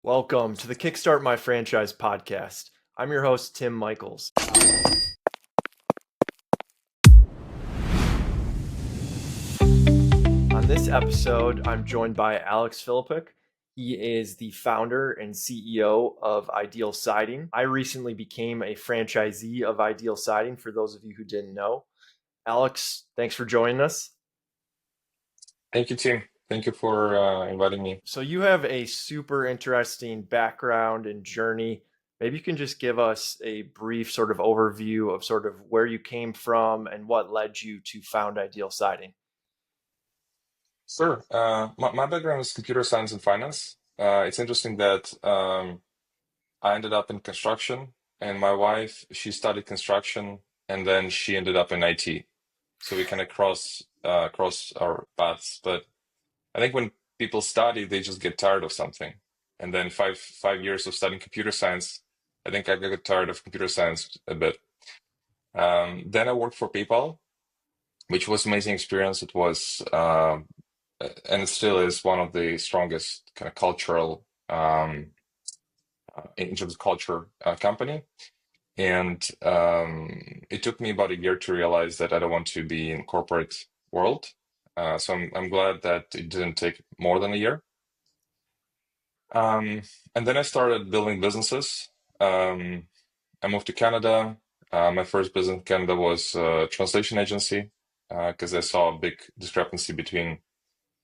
Welcome to the Kickstart My Franchise podcast. I'm your host, Tim Michaels. On this episode, I'm joined by Alex Filipuk. He is the founder and CEO of Ideal Siding. I recently became a franchisee of Ideal Siding, for those of you who didn't know. Alex, thanks for joining us. Thank you, Tim. Thank you for inviting me. So you have a super interesting background and journey. Maybe you can just give us a brief sort of overview of sort of where you came from and what led you to found Ideal Siding. Sure. My background is computer science and finance. It's interesting that I ended up in construction, and my wife, she studied construction, and then she ended up in IT. So we kind of cross our paths. But I think when people study, they just get tired of something. And then five years of studying computer science, I think I got tired of computer science a bit. Then I worked for PayPal, which was an amazing experience. It was, and it still is one of the strongest kind of cultural, in terms of culture, company. And it took me about a year to realize that I don't want to be in corporate world. So I'm glad that it didn't take more than a year. And then I started building businesses. I moved to Canada. My first business in Canada was a translation agency because I saw a big discrepancy between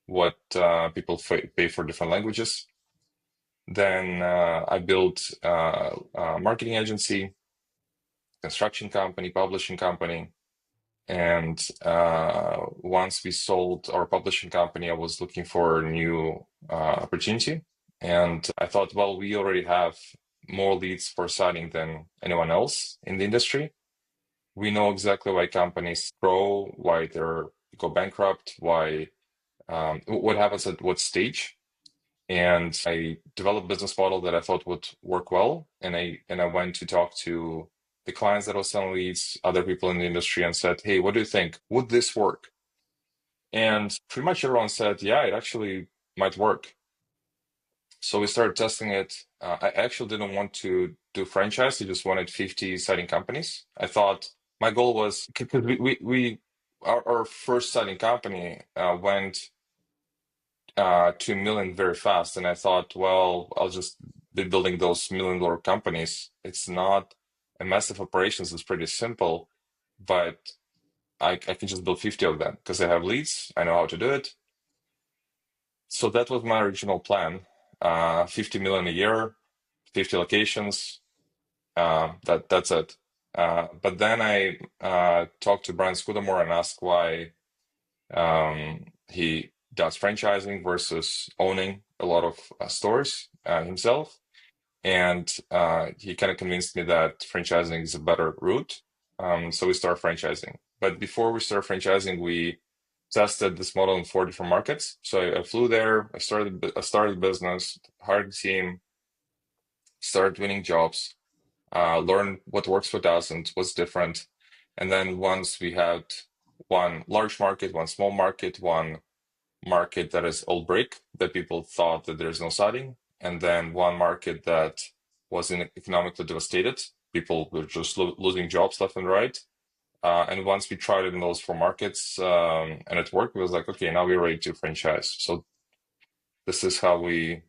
what people pay for different languages. Then I built a marketing agency, construction company, publishing company. And once we sold our publishing company, I was looking for a new opportunity. And I thought, well, we already have more leads for siding than anyone else in the industry. We know exactly why companies grow, why they go bankrupt, why what happens at what stage. And I developed a business model that I thought would work well. And I went to talk to the clients that was selling leads, other people in the industry, and said, "Hey, what do you think? Would this work?" And pretty much everyone said, "Yeah, it actually might work." So we started testing it. I actually didn't want to do franchise. I just wanted 50 siding companies. I thought my goal was because our first siding company went to a million very fast, and I thought, well, I'll just be building those $1 million companies. It's not a massive operations. It's pretty simple, but I can just build 50 of them because I have leads. I know how to do it. So that was my original plan. 50 million a year, 50 locations. That's it. But then I talked to Brian Scudamore and asked why he does franchising versus owning a lot of stores himself. And he kind of convinced me that franchising is a better route. So we started franchising. But before we started franchising, we tested this model in 4 different markets. So I flew there, I started business, hired a team, started winning jobs, learned what works, what doesn't, what's different. And then once we had one large market, one small market, one market that is all brick, that people thought that there's no siding, and then one market that was economically devastated. People were just losing jobs left and right. And once we tried it in those 4 markets and it worked, we was like, okay, now we're ready to franchise. So this is how we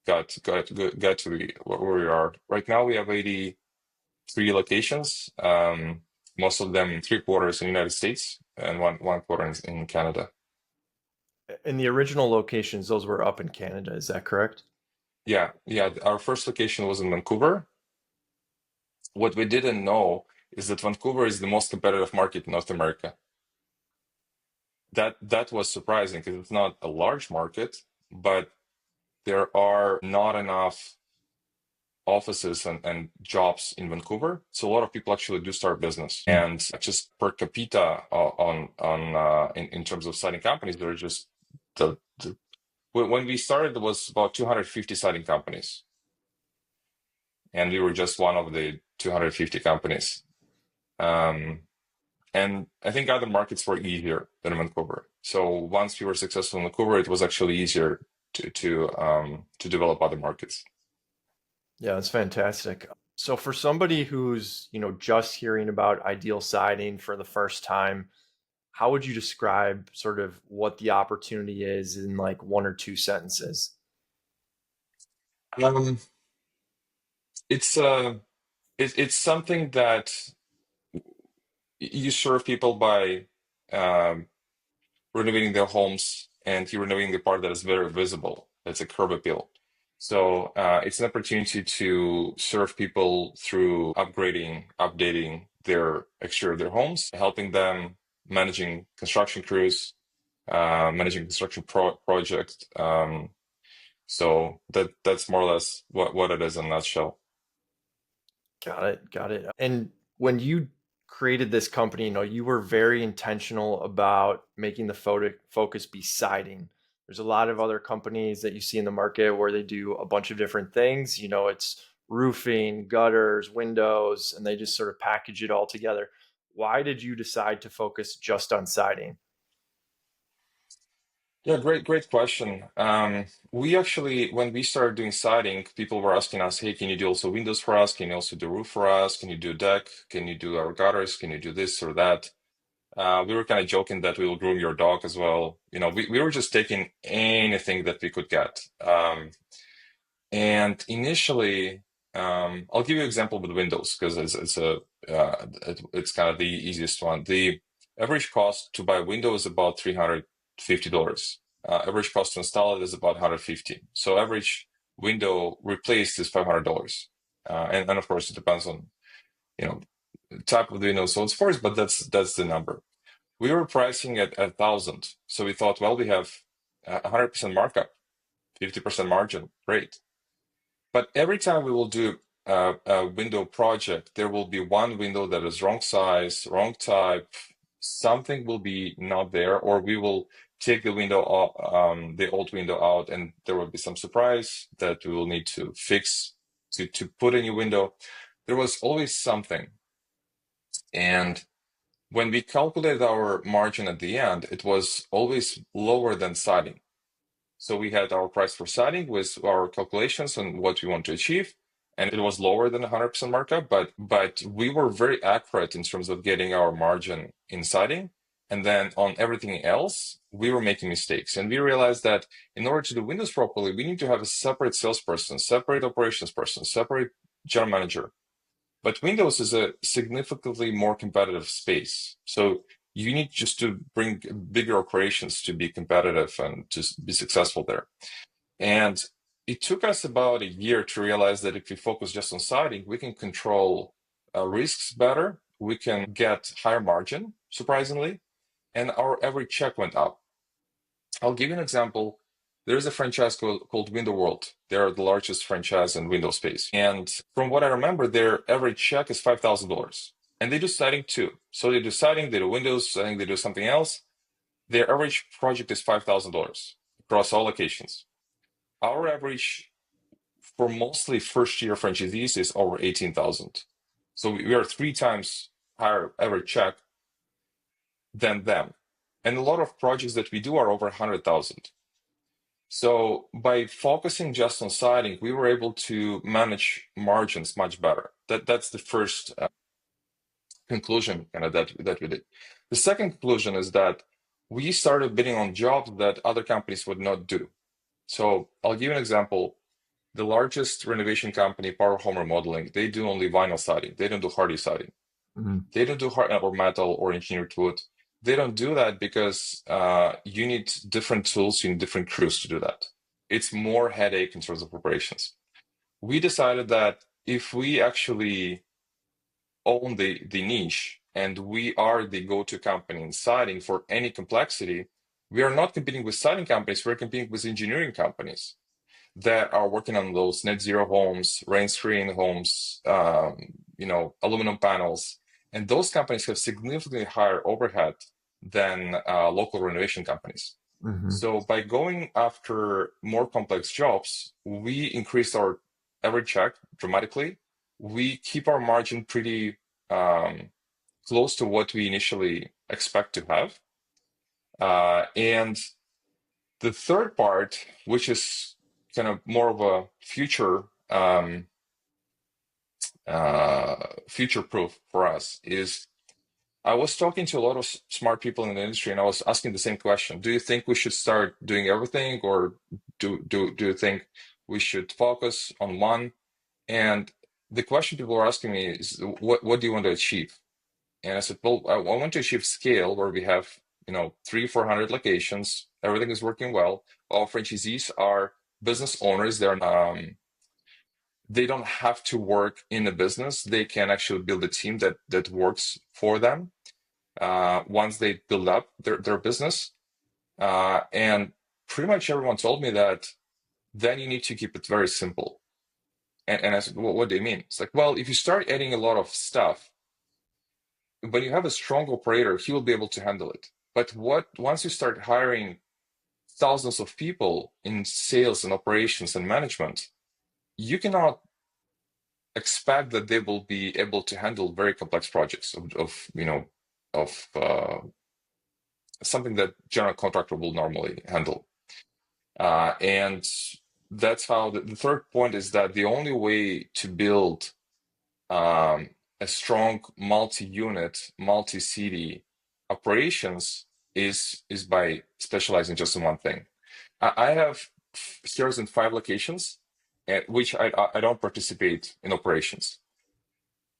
got to where we are. Right now we have 83 locations, most of them 3/4 in the United States and one quarter in Canada. In the original locations, those were up in Canada. Is that correct? Yeah. Our first location was in Vancouver. What we didn't know is that Vancouver is the most competitive market in North America. That was surprising because it's not a large market, but there are not enough offices and jobs in Vancouver. So a lot of people actually do start business, and just per capita in terms of siding companies, they're just when we started, there was about 250 siding companies, and we were just one of the 250 companies. And I think other markets were easier than Vancouver. So once we were successful in Vancouver, it was actually easier to develop other markets. Yeah, that's fantastic. So for somebody who's, just hearing about Ideal Siding for the first time, how would you describe sort of what the opportunity is in like one or two sentences? Um, it's it's something that you serve people by um, renovating their homes, and you're renovating the part that is very visible. That's a curb appeal. So it's an opportunity to serve people through upgrading, updating their exterior of their homes, helping them managing construction crews, managing construction projects. So that's more or less what it is in a nutshell. Got it. Got it. And when you created this company, you were very intentional about making the focus be siding. There's a lot of other companies that you see in the market where they do a bunch of different things. It's roofing, gutters, windows, and they just sort of package it all together. Why did you decide to focus just on siding? Yeah, great question. We actually, when we started doing siding, people were asking us, "Hey, can you do also windows for us? Can you also do roof for us? Can you do deck? Can you do our gutters? Can you do this or that?" We were kind of joking that we will groom your dog as well. We were just taking anything that we could get. And initially, I'll give you an example with Windows because it's kind of the easiest one. The average cost to buy a window is about $350. Average cost to install it is about 150. So average window replaced is $500. And of course it depends on you know type of the window so on so forth, but that's the number. We were pricing at 1,000, so we thought, well, we have 100% markup, 50% margin, great. But every time we will do a window project, there will be one window that is wrong size, wrong type, something will be not there, or we will take the the old window out, and there will be some surprise that we will need to fix to put a new window. There was always something. And when we calculated our margin at the end, it was always lower than siding. So we had our price for siding with our calculations and what we want to achieve, and it was lower than 100% markup, but we were very accurate in terms of getting our margin in siding. And then on everything else, we were making mistakes. And we realized that in order to do windows properly, we need to have a separate salesperson, separate operations person, separate general manager. But Windows is a significantly more competitive space. So you need just to bring bigger operations to be competitive and to be successful there. And it took us about a year to realize that if we focus just on siding, we can control risks better. We can get higher margin, surprisingly, and our average check went up. I'll give you an example. There's a franchise called Window World. They're the largest franchise in Windows space. And from what I remember, their average check is $5,000. And they do siding too. So they do siding, they do windows, I think they do something else. Their average project is $5,000 across all locations. Our average for mostly first year franchisees is over 18,000. So we are three times higher average check than them. And a lot of projects that we do are over 100,000. So by focusing just on siding, we were able to manage margins much better. That's the first conclusion kind of that we did. The second conclusion is that we started bidding on jobs that other companies would not do. So I'll give you an example. The largest renovation company, Power Home Remodeling, they do only vinyl siding. They don't do hardy siding. Mm-hmm. They don't do hard or metal or engineered wood. They don't do that because you need different tools, you need different crews to do that. It's more headache in terms of operations. We decided that if we actually own the niche and we are the go-to company in siding for any complexity, we are not competing with siding companies, we're competing with engineering companies that are working on those net zero homes, rain screen homes, aluminum panels. And those companies have significantly higher overhead than local renovation companies. Mm-hmm. So by going after more complex jobs, we increase our average check dramatically. We keep our margin pretty close to what we initially expect to have. And The third part, which is kind of more of a future proof for us, is I was talking to a lot of smart people in the industry, and I was asking the same question: do you think we should start doing everything, or do you think we should focus on one? And the question people are asking me is, what do you want to achieve? And I said, well, I want to achieve scale where we have, 300-400 locations. Everything is working well. All franchisees are business owners. They don't have to work in a business. They can actually build a team that works for them once they build up their business. And pretty much everyone told me that then you need to keep it very simple. And I said, well, what do you mean? It's like, well, if you start adding a lot of stuff, when you have a strong operator, he will be able to handle it. But once you start hiring thousands of people in sales and operations and management, you cannot expect that they will be able to handle very complex projects of something that general contractor will normally handle. And that's how the third point is that the only way to build a strong multi-unit, multi-city operations is by specializing just in one thing. I have stores in 5 locations, at which I don't participate in operations,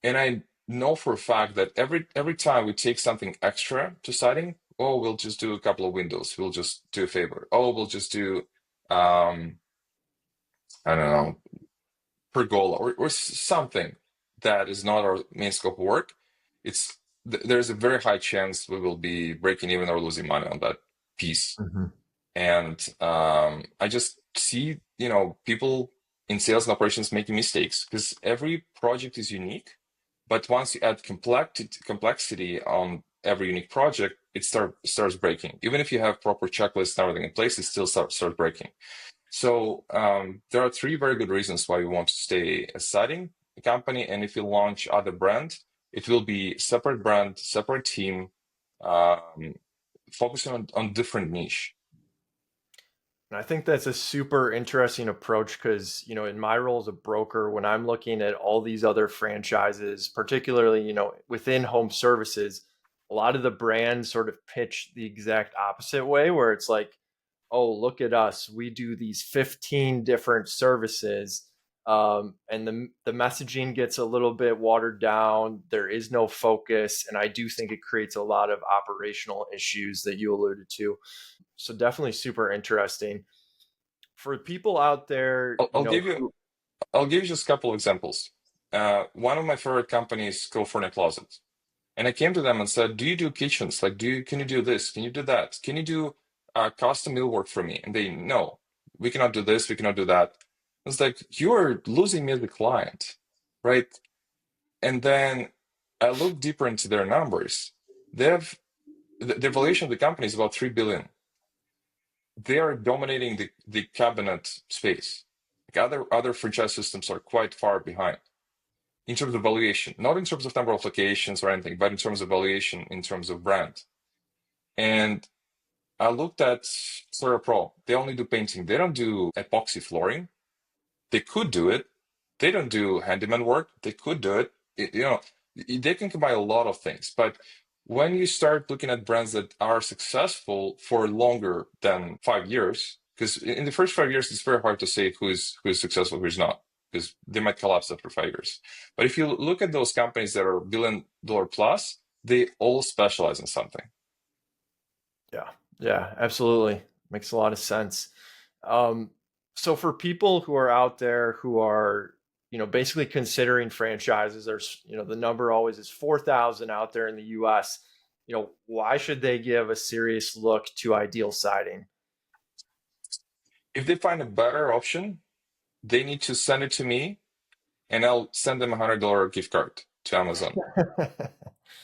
and I know for a fact that every time we take something extra to siding, oh, we'll just do a couple of windows, we'll just do a favor, oh, we'll just do I don't know, pergola or something that is not our main scope of work. There's a very high chance we will be breaking even or losing money on that piece. Mhm. And I just see, people in sales and operations making mistakes because every project is unique. But once you add complexity on every unique project, it starts breaking. Even if you have proper checklists and everything in place, it still starts breaking. So there are 3 very good reasons why we want to stay a siding company. And if you launch other brand, it will be separate brand, separate team, um, focusing on different niche. And I think that's a super interesting approach because, in my role as a broker, when I'm looking at all these other franchises, particularly, within home services, a lot of the brands sort of pitch the exact opposite way, where it's like, oh, look at us. We do these 15 different services. And the messaging gets a little bit watered down. There is no focus. And I do think it creates a lot of operational issues that you alluded to. So definitely super interesting for people out there, I'll, I'll give you who I'll give you just a couple of examples. One of my favorite companies, California Closet, and I came to them and said, "Do you do kitchens? Like, can you do this? Can you do that? Can you do custom millwork for me?" And they, no, we cannot do this. We cannot do that. It's like, you're losing me as a client, right? And then I look deeper into their numbers. They have the valuation of the company is about 3 billion. They are dominating the cabinet space. Like other franchise systems are quite far behind in terms of valuation, not in terms of number of locations or anything, but in terms of valuation, in terms of brand. And I looked at Sora Pro. They only do painting. They don't do epoxy flooring. They could do it. They don't do handyman work. They could do it. They can combine a lot of things. But when you start looking at brands that are successful for longer than 5 years, because in the first 5 years, it's very hard to say who's successful, who's not, because they might collapse after 5 years. But if you look at those companies that are $1 billion plus, they all specialize in something. yeah, yeah, absolutely. Makes a lot of sense. Um, so for people who are out there who are, basically considering franchises, there's, the number always is 4,000 out there in the US. Why should they give a serious look to Ideal Siding? If they find a better option, they need to send it to me, and I'll send them $100 gift card to Amazon.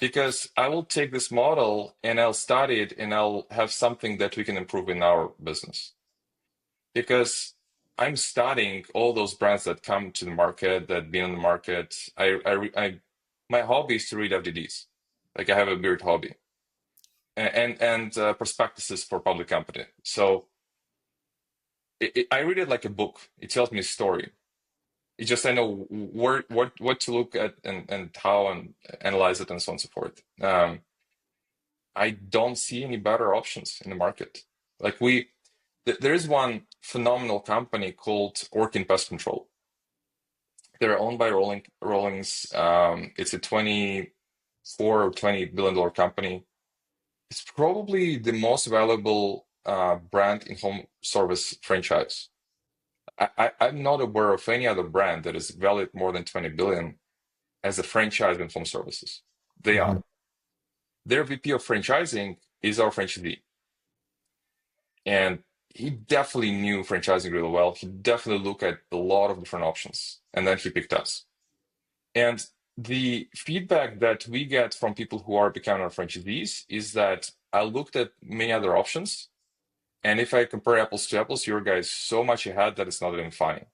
Because I will take this model and I'll study it and I'll have something that we can improve in our business. Because I'm studying all those brands that come to the market, that be on the market. My hobby is to read FDDs. Like, I have a weird hobby, and prospectuses for public company. So I read it like a book. It tells me a story. It just I know where what to look at and how and analyze it and so on and so forth. I don't see any better options in the market. Like there is one phenomenal company called Orkin Pest Control. They're owned by Rollings. It's a 24 or $20 billion company. It's probably the most valuable brand in home service franchise. I'm not aware of any other brand that is valued more than 20 billion as a franchise in home services. They Mhm. are. Their VP of franchising is our franchisee. And he definitely knew franchising really well. He definitely looked at a lot of different options. And then he picked us. And the feedback that we get from people who are becoming our franchisees is that I looked at many other options. And if I compare apples to apples, your guys so much ahead that it's not even funny.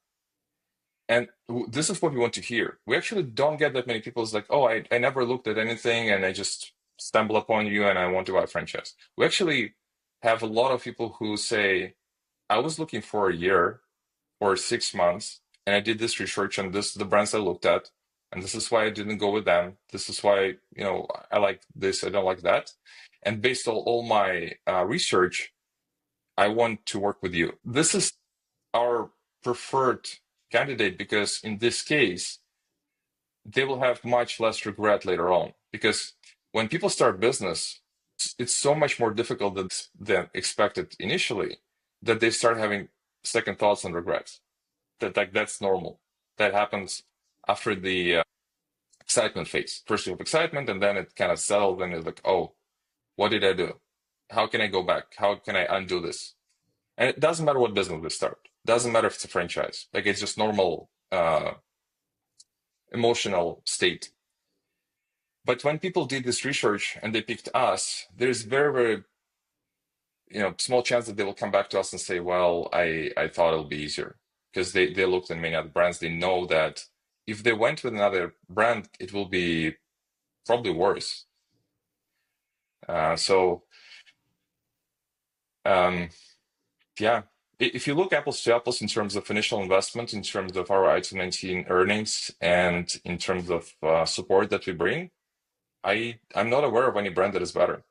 And this is what we want to hear. We actually don't get that many people. It's like, oh, I never looked at anything and I just stumble upon you and I want to buy a franchise. We actually have a lot of people who say, I was looking for a year or 6 months and I did this research and this is the brands I looked at. And this is why I didn't go with them. This is why, I like this, I don't like that. And based on all my research, I want to work with you. This is our preferred candidate because in this case, they will have much less regret later on. Because when people start business, it's so much more difficult than expected initially that they start having second thoughts and regrets. That's normal. That happens after the excitement phase. First you have excitement, and then it kind of settles, and it's like, oh, what did I do? How can I go back? How can I undo this? And it doesn't matter what business they start. Doesn't matter if it's a franchise. Like it's just normal emotional state. But when people did this research and they picked us, there's very, very small chance that they will come back to us and say, well, I thought it'll be easier because they looked at many other brands. They know that if they went with another brand, it will be probably worse. So yeah, if you look apples to apples in terms of initial investment, in terms of our I-219 earnings, and in terms of support that we bring, I'm not aware of any brand that is better.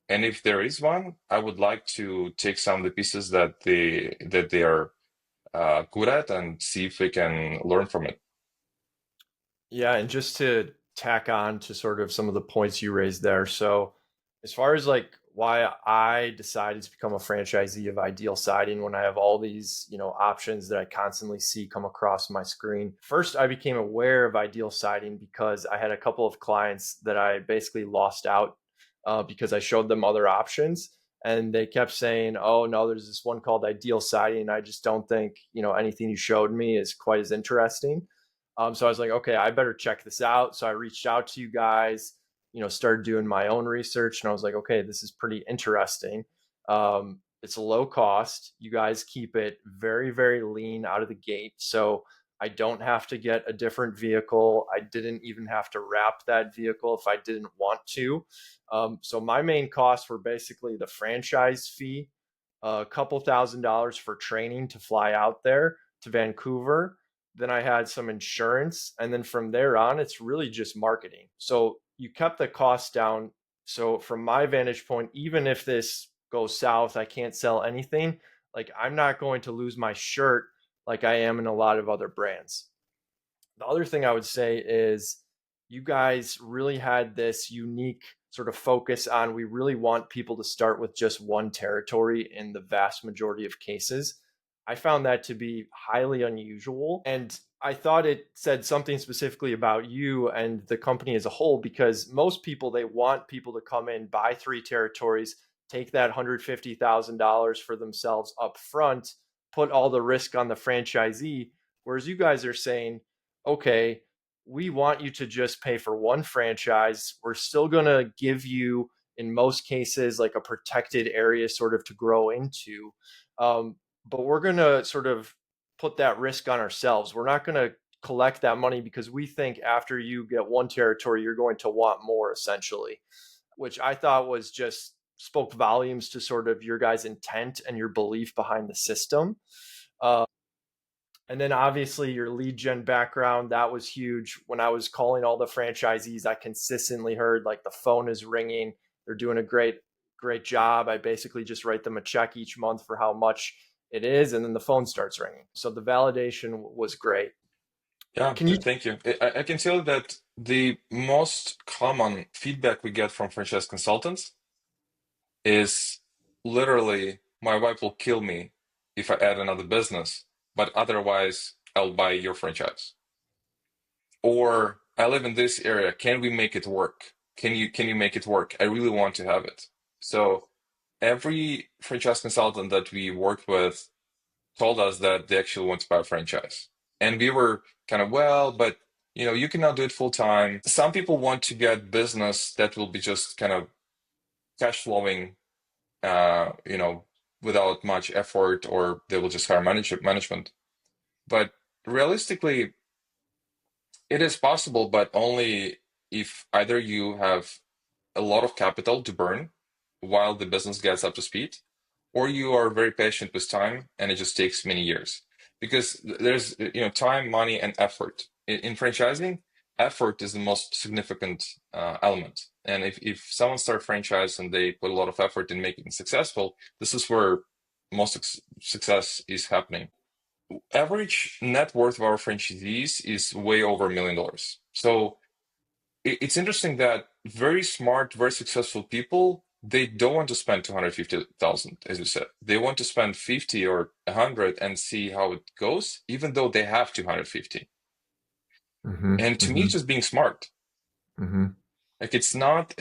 And if there is one, I would like to take some of the pieces that they are good at and see if we can learn from it. Yeah, and just to tack on to sort of some of the points you raised there. So, as far as like why I decided to become a franchisee of Ideal Siding when I have all these, options that I constantly see come across my screen. First, I became aware of Ideal Siding because I had a couple of clients that I basically lost out because I showed them other options. And they kept saying, "Oh no, there's this one called Ideal Siding. And I just don't think anything you showed me is quite as interesting." So I was like, okay, I better check this out. So I reached out to you guys, started doing my own research, and I was like, okay, this is pretty interesting. It's low cost. You guys keep it very, very lean out of the gate. So I don't have to get a different vehicle. I didn't even have to wrap that vehicle if I didn't want to. So my main costs were basically the franchise fee, a couple $1,000s for training to fly out there to Vancouver. Then I had some insurance. And then from there on, it's really just marketing. So you kept the cost down. So from my vantage point, even if this goes south, I can't sell anything. Like I'm not going to lose my shirt like I am in a lot of other brands. The other thing I would say is you guys really had this unique sort of focus on we really want people to start with just one territory in the vast majority of cases. I found that to be highly unusual. And I thought it said something specifically about you and the company as a whole, because most people, they want people to come in, buy three territories, take that $150,000 for themselves up front, put all the risk on the franchisee. Whereas you guys are saying, okay, we want you to just pay for one franchise. We're still going to give you, in most cases, like a protected area sort of to grow into. But we're going to sort of put that risk on ourselves. We're not going to collect that money because we think after you get one territory, you're going to want more, essentially, which I thought was just spoke volumes to sort of your guys' intent and your belief behind the system. Uh, and then obviously your lead gen background, that was huge. When I was calling all the franchisees, I consistently heard like the phone is ringing. They're doing a great job. I basically just write them a check each month for how much it is, and then the phone starts ringing. So the validation was great. Yeah, Can you thank you. I can tell you that the most common feedback we get from franchise consultants is literally, my wife will kill me if I add another business, but otherwise I'll buy your franchise. Or I live in this area, can we make it work? Can you make it work? I really want to have it. So every franchise consultant that we worked with told us that they actually want to buy a franchise. And we were kind of, well, but you cannot do it full time. Some people want to get business that will be just kind of cash flowing, uh, you know, without much effort, or they will just hire management. But realistically, it is possible, but only if either you have a lot of capital to burn while the business gets up to speed, or you are very patient with time and it just takes many years. Because there's time, money, and effort. In franchising, effort is the most significant element. And if someone starts franchise and they put a lot of effort in making it successful, this is where most success is happening. Average net worth of our franchisees is way over $1 million. So it's interesting that very smart, very successful people, they don't want to spend 250,000, as you said. They want to spend 50 or 100 and see how it goes, even though they have 250. Mm-hmm, And to me, mm-hmm, it's just being smart. mm-hmm, Like it's not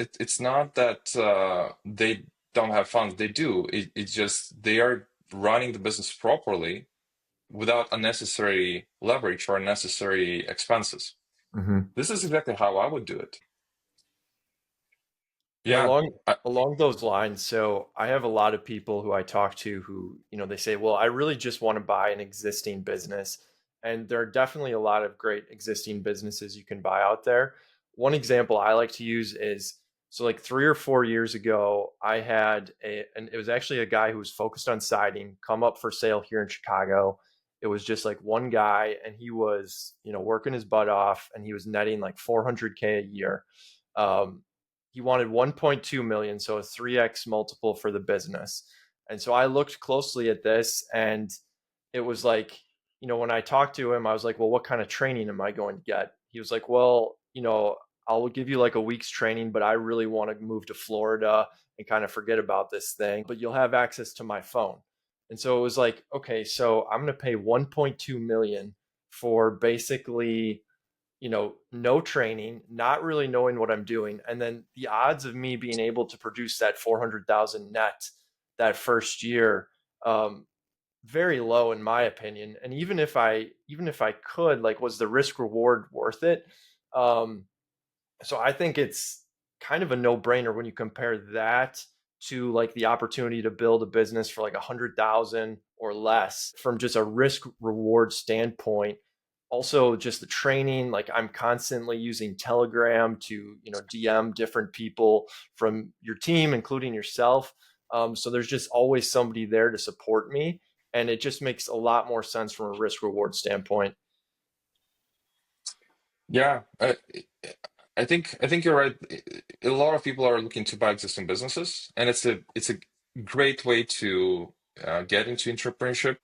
that they don't have funds. They do. It's just they are running the business properly without unnecessary leverage or unnecessary expenses. mm-hmm. This is exactly how I would do it. Yeah, Yeah. along those lines. So I have a lot of people who I talk to who, they say, "Well, I really just want to buy an existing business." And there are definitely a lot of great existing businesses you can buy out there. One example I like to use is, so like 3 or 4 years ago, I had and it was actually a guy who was focused on siding come up for sale here in Chicago. It was just like one guy, and he was, working his butt off, and he was netting like 400K a year. Um, he wanted 1.2 million, so a 3x multiple for the business. And so I looked closely at this, and it was like, when I talked to him, I was like, "Well, what kind of training am I going to get?" He was like, "Well, I'll give you like a week's training, but I really want to move to Florida and kind of forget about this thing, but you'll have access to my phone." And so it was like, okay, so I'm going to pay 1.2 million for basically, no training, not really knowing what I'm doing. And then the odds of me being able to produce that 400,000 net that first year, um, very low in my opinion. And even if I could, like, was the risk reward worth it? Um, so I think it's kind of a no brainer when you compare that to like the opportunity to build a business for like 100,000 or less from just a risk reward standpoint. Also, just the training, like I'm constantly using Telegram to, DM different people from your team, including yourself. So there's just always somebody there to support me. And it just makes a lot more sense from a risk reward standpoint. Yeah, I think you're right. A lot of people are looking to buy existing businesses, and it's a great way to get into entrepreneurship.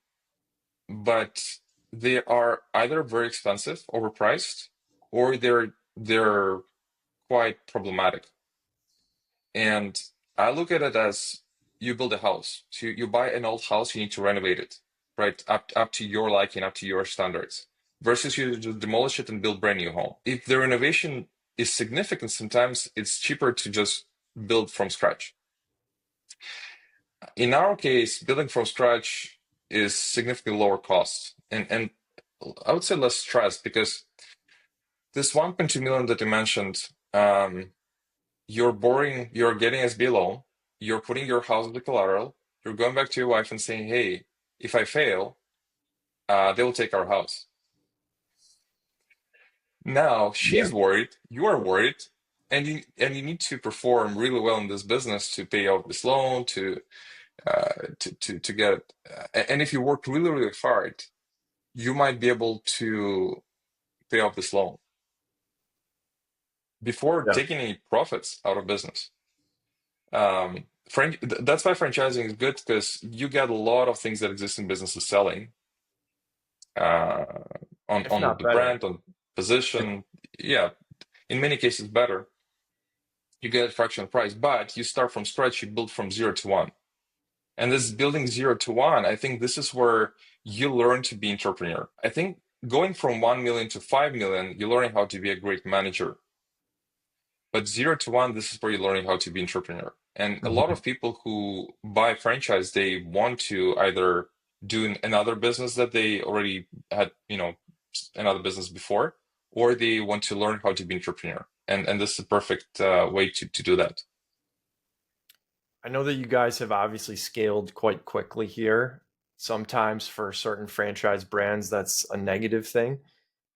But they are either very expensive, overpriced, or they're quite problematic. And I look at it as you build a house. So you buy an old house, you need to renovate it, right? Up to your liking, up to your standards. Versus you just demolish it and build brand new home. If the renovation is significant, sometimes it's cheaper to just build from scratch. In our case, building from scratch is significantly lower cost and I would say less stress because this 1.2 million that you mentioned, you're getting SB loan, you're putting your house as the collateral, you're going back to your wife and saying, hey, if I fail, they will take our house. Now Yeah. she's worried, you are worried, and you need to perform really well in this business to pay off this loan, to to get it. And if you work really, really hard, you might be able to pay off this loan before Yeah. taking any profits out of business. That's why franchising is good, because you get a lot of things that existing businesses selling, uh, If on not the better. brand, on position. Yeah, in many cases better. You get a fraction of price, but you start from scratch. You build from 0 to 1. And this building 0 to 1, I think this is where you learn to be entrepreneur. I think going from 1 million to 5 million, you're learning how to be a great manager. But 0 to 1, this is where you're learning how to be entrepreneur. And a lot Mhm. of people who buy franchise, they want to either do another business that they already had, another business before, or they want to learn how to be entrepreneur. And this is a perfect way to do that. I know that you guys have obviously scaled quite quickly here. Sometimes for certain franchise brands, that's a negative thing.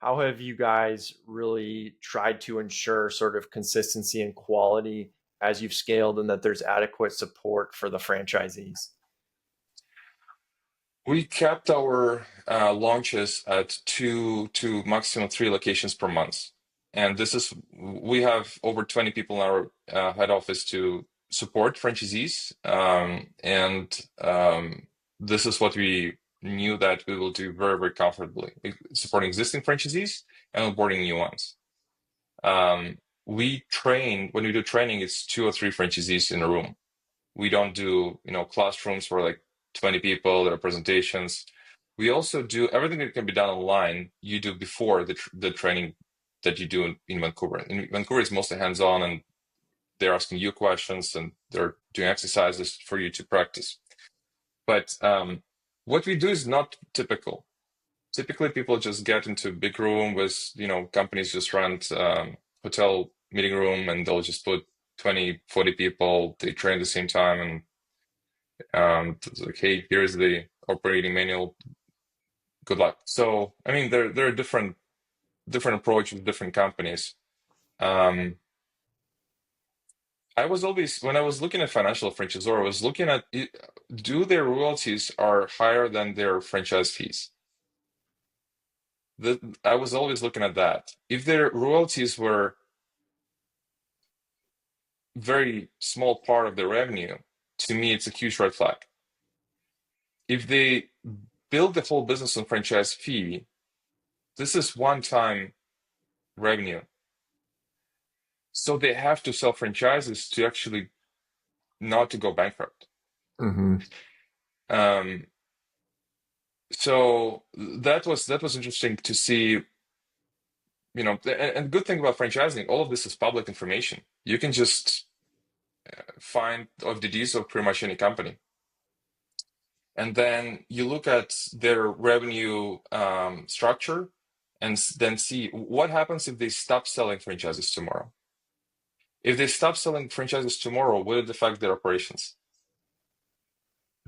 How have you guys really tried to ensure sort of consistency and quality as you've scaled and that there's adequate support for the franchisees? We kept our launches at 2 to maximum 3 locations per month. And we have over 20 people in our head office to support franchisees. And this is what we knew that we will do very, very comfortably, supporting existing franchisees and onboarding new ones. When we do training, it's 2 or 3 franchisees in a room. We don't do, classrooms for like 20 people, there are presentations. We also do everything that can be done online, you do before the training that you do in Vancouver. In Vancouver, it's mostly hands-on, and they're asking you questions and they're doing exercises for you to practice. But what we do is not typical. Typically, people just get into a big room with, companies just rent hotel meeting room, and they'll just put 20, 40 people, they train at the same time, and it's like, hey, here's the operating manual. Good luck. So, I mean, there are different approaches, different companies. Um, I was always when I was looking at financial franchisor, I was looking at do their royalties are higher than their franchise fees. I was always looking at that. If their royalties were very small part of their revenue, to me, it's a huge red flag. If they build the whole business on franchise fee, this is one-time revenue. So they have to sell franchises to actually not to go bankrupt. Mm-hmm. Um, so that was interesting to see. And the good thing about franchising, all of this is public information. You can just find FDDs of pretty much any company, and then you look at their revenue structure, and then see what happens if they stop selling franchises tomorrow. If they stop selling franchises tomorrow, will it affect their operations?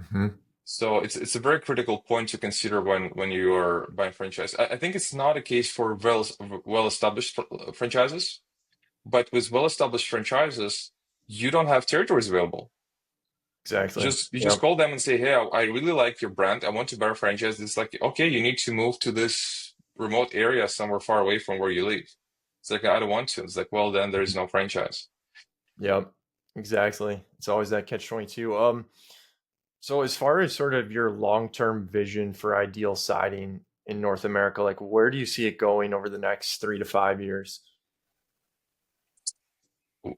Mm-hmm. So it's a very critical point to consider when you are buying franchise. I think it's not a case for well-established franchises, but with well-established franchises, you don't have territories available. Exactly. You just Yep. call them and say, "Hey, I really like your brand. I want to buy a franchise." It's like, okay, you need to move to this remote area somewhere far away from where you live. It's like, I don't want to. It's like, well, then there is no franchise. Yep. Exactly. It's always that catch 22. So as far as sort of your long-term vision for Ideal Siding in North America, like where do you see it going over the next 3 to 5 years?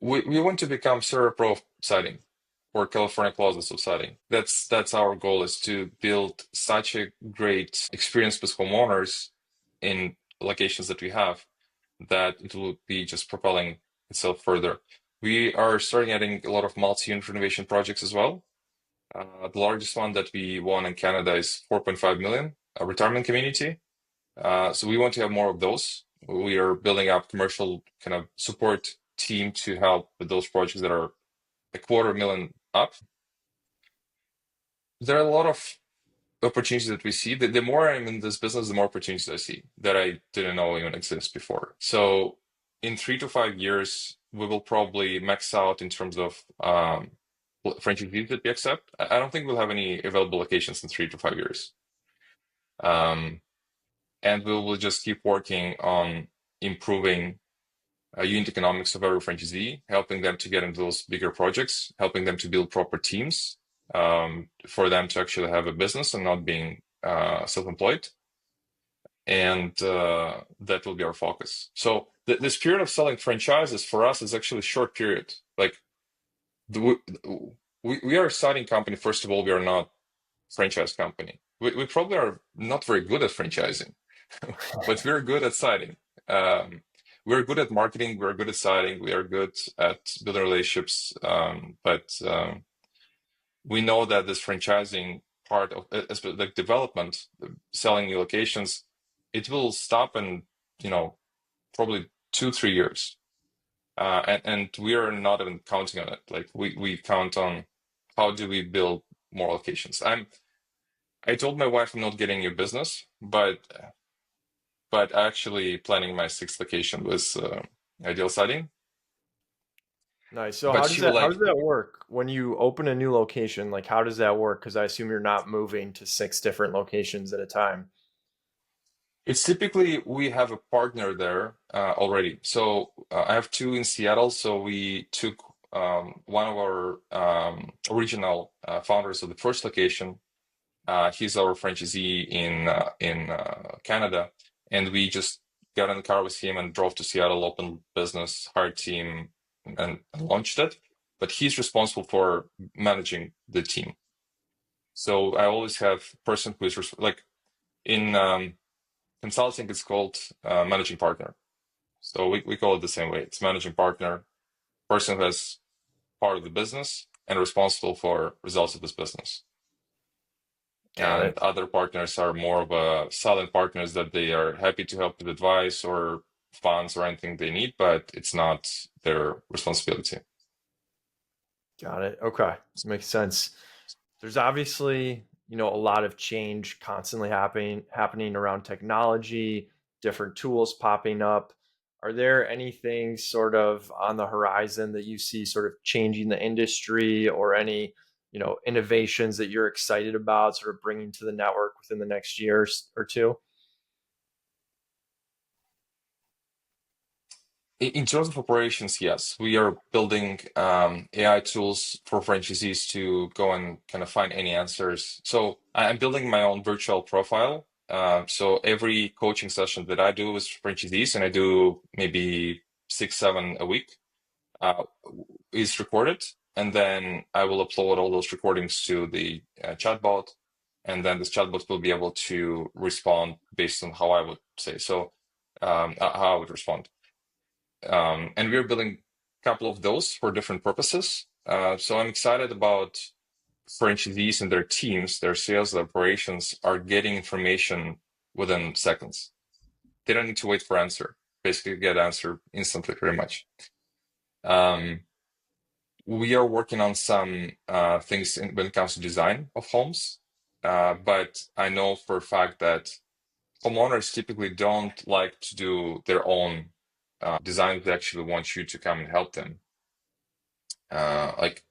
We want to become Pro siding or California Closets of siding. That's our goal, is to build such a great experience with homeowners in locations that we have, that it will be just propelling itself further. We are starting adding a lot of multi-unit renovation projects as well. The largest one that we won in Canada is 4.5 million, a retirement community. So we want to have more of those. We are building up commercial kind of support team to help with those projects that are a 250,000 up. There are a lot of opportunities that we see. The more I'm in this business, the more opportunities I see that I didn't know even exist before. So in 3 to 5 years, we will probably max out in terms of franchisees that we accept. I don't think we'll have any available locations in 3 to 5 years. Um, and we will just keep working on improving unit economics of every franchisee, helping them to get into those bigger projects, helping them to build proper teams, for them to actually have a business and not being self-employed. And that will be our focus. So this period of selling franchises for us is actually a short period. Like the, we are a siding company. First of all, we are not franchise company. We probably are not very good at franchising, but we're good at siding. We're good at marketing. We're good at siding. We are good at building relationships. But we know that this franchising part of like development, selling new locations, it will stop in, probably 2 3 years. And we are not even counting on it. Like we count on how do we build more locations. I told my wife I'm not getting a new business, but actually planning my sixth location with Ideal Siding. Nice. So But how she does would that like, work when you open a new location? Like how does that work? Because I assume you're not moving to six different locations at a time. it's typically we have a partner there already. So I have two in Seattle. So we took one of our original founders of the first location. He's our franchisee in Canada, and we just got in the car with him and drove to Seattle, opened business, hired team, and launched it. But he's responsible for managing the team. So I always have a person who is like in consulting, it's called managing partner. So we call it the same way. It's managing partner, person who has part of the business and responsible for results of this business. Got And it. other partners are more of a silent partners that they are happy to help with advice or funds or anything they need, but it's not their responsibility. Got it. Okay. Makes sense. There's obviously, a lot of change constantly happening around technology, different tools popping up. Are there anything sort of on the horizon that you see sort of changing the industry or any, innovations that you're excited about sort of bringing to the network within the next year or two? In terms of operations, yes, we are building AI tools for franchisees to go and kind of find any answers. So I'm building my own virtual profile. So every coaching session that I do with franchisees, and I do maybe 6 7 a week, uh, is recorded, and then I will upload all those recordings to the chatbot, and then this chatbot will be able to respond based on how I would say. So how I would respond. And we're building a couple of those for different purposes. So I'm excited about franchisees and their teams, their sales, their operations are getting information within seconds. They don't need to wait for answer. Basically, get answer instantly, pretty much. Um, we are working on some things when it comes to design of homes, but I know for a fact that homeowners typically don't like to do their own design. They actually want you to come and help them. Like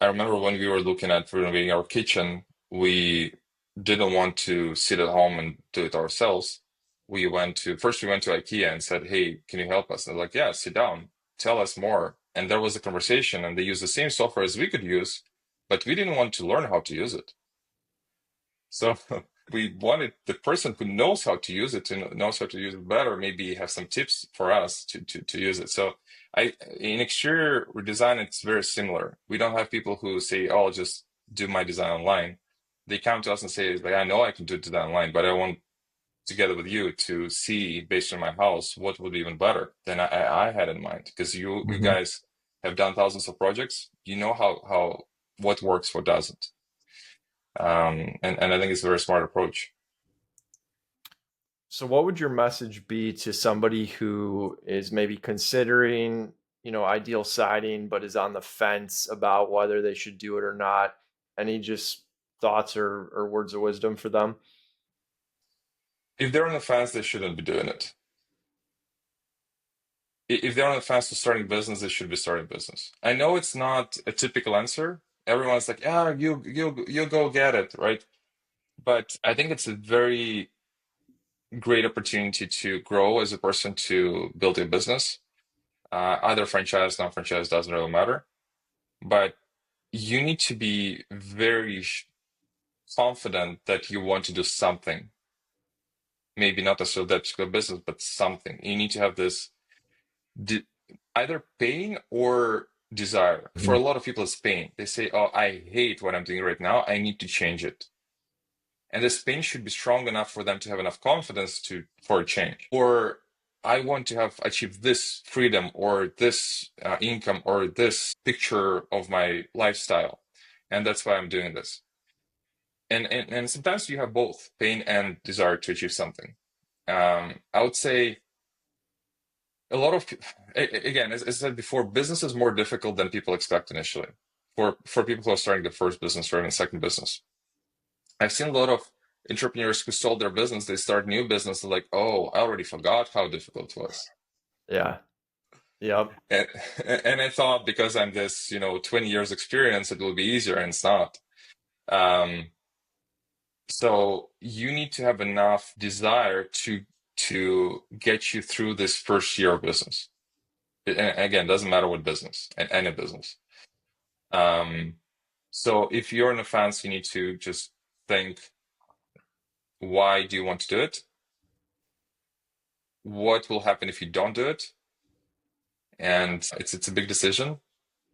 I remember when we were looking at renovating our kitchen, we didn't want to sit at home and do it ourselves. We went to IKEA and said, "Hey, can you help us?" And they're like, "Yeah, sit down, tell us more." And there was a conversation, and they used the same software as we could use, but we didn't want to learn how to use it. So we wanted the person who knows how to use it and knows how to use it better, maybe have some tips for us to use it. So in exterior design, it's very similar. We don't have people who say, "Oh, I'll just do my design online." They come to us and say, like, "I know I can do design online, but I want together with you to see based on my house what would be even better than I had in mind." Because you Mhm. guys have done thousands of projects. You know how what works, what doesn't. And I think it's a very smart approach. So what would your message be to somebody who is maybe considering, ideal siding, but is on the fence about whether they should do it or not? Any just thoughts or words of wisdom for them? If they're on the fence, they shouldn't be doing it. if they're on the fast to starting business, they should be starting business. I know it's not a typical answer. Everyone's like, "Yeah, you go get it," right? But I think it's a very great opportunity to grow as a person, to build a business. Either franchise, non-franchise, doesn't really matter. But you need to be very confident that you want to do something. Maybe not necessarily that particular business, but something. You need to have this de either pain or desire. For a Mhm. lot of people, it's pain. They say, "Oh, I hate what I'm doing right now. I need to change it." And this pain should be strong enough for them to have enough confidence to for a change. Or I want to have achieved this freedom or this income or this picture of my lifestyle, and that's why I'm doing this. And sometimes you have both pain and desire to achieve something. I would say a lot of again, as I said before, business is more difficult than people expect initially. For people who are starting their first business or even second business, I've seen a lot of entrepreneurs who sold their business. They start new business, like, oh, I already forgot how difficult it was. Yeah. Yep. And, and I thought because I'm this, 20 years experience, it will be easier, and it's not. Um, so you need to have enough desire to get you through this first year of business. And again, doesn't matter what business, any business. Um, so if you're in a fence, you need to just think, why do you want to do it? What will happen if you don't do it? And it's a big decision.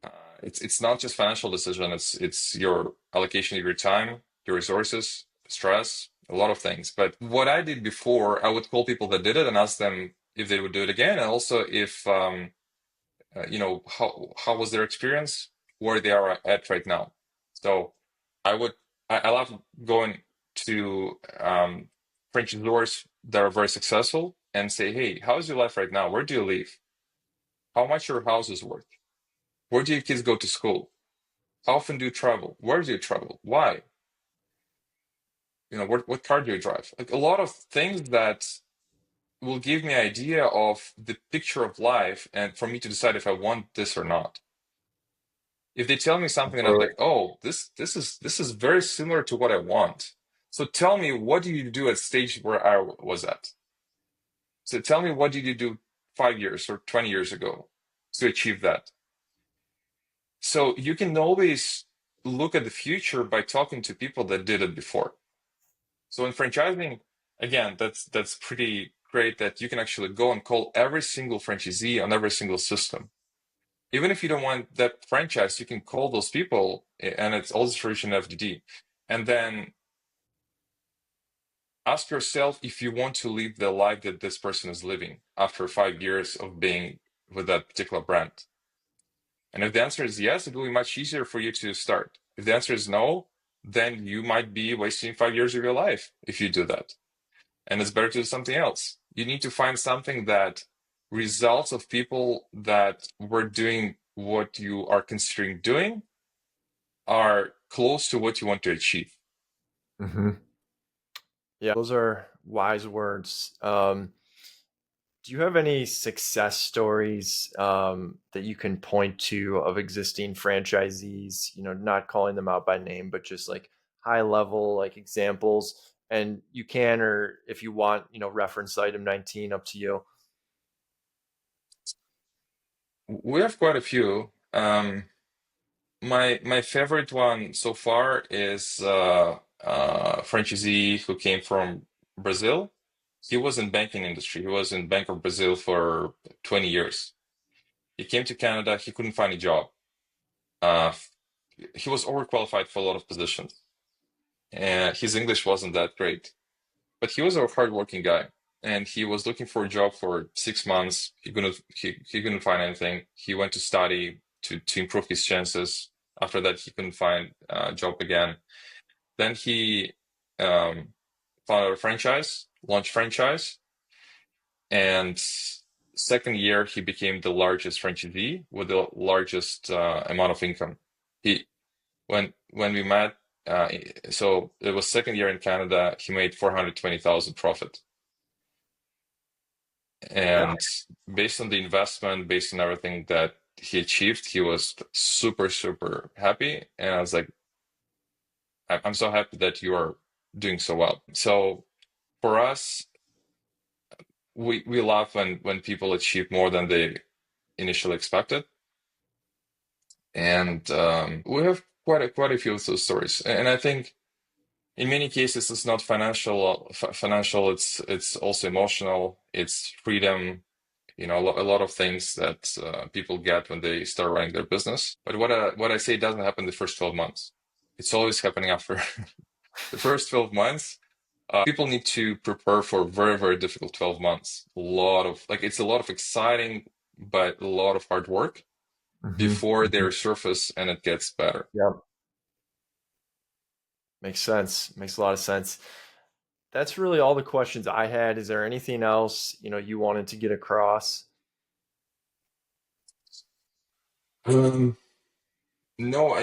Uh, it's not just financial decision. It's your allocation of your time, your resources, stress, a lot of things. But what I did before, I would call people that did it and ask them if they would do it again, and also if how was their experience, where they are at right now. So I would I love going to franchisors that are very successful and say, hey, how's your life right now? Where do you live? How much your house is worth? Where do your kids go to school? How often do you travel? Where do you travel? Why? What car do you drive? Like a lot of things that will give me an idea of the picture of life and for me to decide if I want this or not. If they tell me something and I'm Absolutely. like, oh, this is very similar to what I want. So tell me, what do you do at stage where I was at? So tell me, what did you do 5 years or 20 years ago to achieve that? So you can always look at the future by talking to people that did it before. So in franchising, again, that's pretty great that you can actually go and call every single franchisee on every single system. Even if you don't want that franchise, you can call those people, and it's all distribution FDD. And then ask yourself if you want to live the life that this person is living after 5 years of being with that particular brand. And if the answer is yes, it will be much easier for you to start. If the answer is no, then you might be wasting 5 years of your life if you do that. And it's better to do something else. You need to find something that results of people that were doing what you are considering doing are close to what you want to achieve. Hmm. Yeah, those are wise words. Do you have any success stories that you can point to of existing franchisees? Not calling them out by name, but just like high level, like examples. And you can, or if you want, reference item 19, up to you. We have quite a few. My favorite one so far is franchisee who came from Brazil. He was in banking industry. He was in Bank of Brazil for 20 years. He came to Canada. He couldn't find a job. Uh, he was overqualified for a lot of positions, and his English wasn't that great. But he was a hardworking guy, and he was looking for a job for 6 months. He couldn't find anything. He went to study to improve his chances. After that, he couldn't find a job again. Then he um, found a franchise, launched franchise, and second year he became the largest franchisee with the largest amount of income. He when we met, uh, so it was second year in Canada. He made 420,000 profit. Yeah. And based on the investment, based on everything that he achieved, he was super, super happy. And I was like, I'm so happy that you are doing so well. So for us, we love when people achieve more than they initially expected. And we have quite a few of those stories. And I think in many cases it's not financial, it's also emotional, it's freedom, a lot of things that people get when they start running their business. But what I say doesn't happen the first 12 months. It's always happening after the first 12 months. People need to prepare for a very, very difficult 12 months. It's a lot of exciting, but a lot of hard work before they Hmm. surface and it gets better. Yeah. Makes sense. Makes a lot of sense. That's really all the questions I had. Is there anything else, you wanted to get across? Um, no,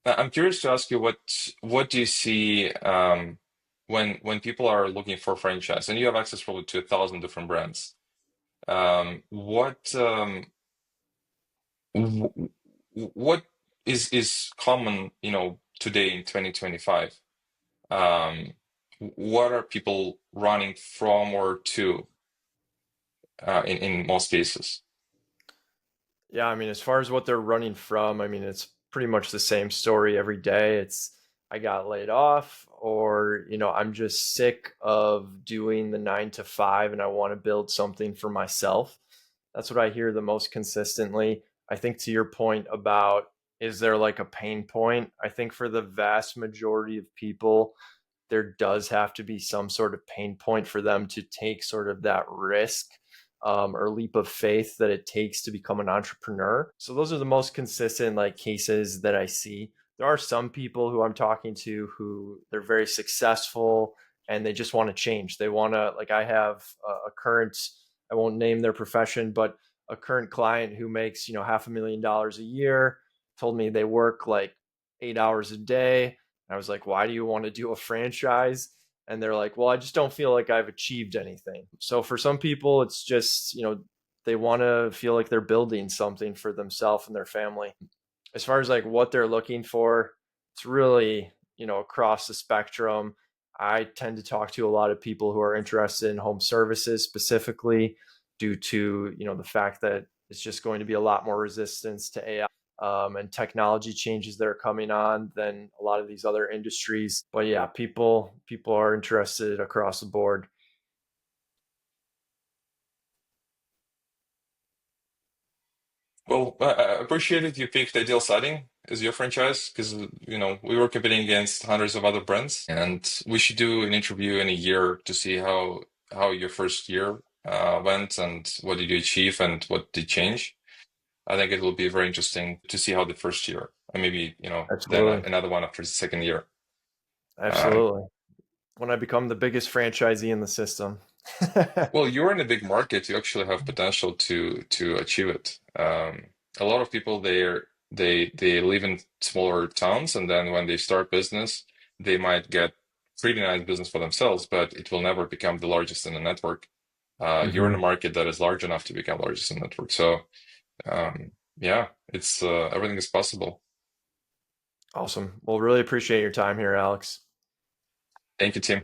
I'm curious to ask you what do you see when people are looking for franchise and you have access probably to 1,000 different brands. What w- what is common, today in 2025? Um, what are people running from or to in most cases? Yeah, I mean, as far as what they're running from, I mean, it's pretty much the same story every day. It's I got laid off, or, I'm just sick of doing the 9 to 5 and I want to build something for myself. That's what I hear the most consistently. I think to your point about is there like a pain point? I think for the vast majority of people, there does have to be some sort of pain point for them to take sort of that risk, or leap of faith that it takes to become an entrepreneur. So those are the most consistent like cases that I see. There are some people who I'm talking to who they're very successful and they just want to change. They want to, like, I have a current, I won't name their profession, but a current client who makes, $500,000 a year told me they work like 8 hours a day. And I was like, why do you want to do a franchise? And they're like, well, I just don't feel like I've achieved anything. So for some people, it's just, they want to feel like they're building something for themselves and their family. As far as like what they're looking for, it's really, across the spectrum. I tend to talk to a lot of people who are interested in home services specifically due to, the fact that it's just going to be a lot more resistance to AI, and technology changes that are coming on than a lot of these other industries. But yeah, people are interested across the board. Well, I appreciated you picked Ideal Siding as your franchise because we were competing against hundreds of other brands, and we should do an interview in a year to see how your first year went and what did you achieve and what did change. I think it will be very interesting to see how the first year, and maybe then Absolutely. another one after the second year. Um, Absolutely. When I become the biggest franchisee in the system. Well, you're in a big market. You actually have potential to achieve it. A lot of people they live in smaller towns, and then when they start business, they might get pretty nice business for themselves, but it will never become the largest in the network. You're in a Hmm. market that is large enough to become largest in the network. So, yeah, it's everything is possible. Awesome. Well, really appreciate your time here, Alex. Thank you, Tim.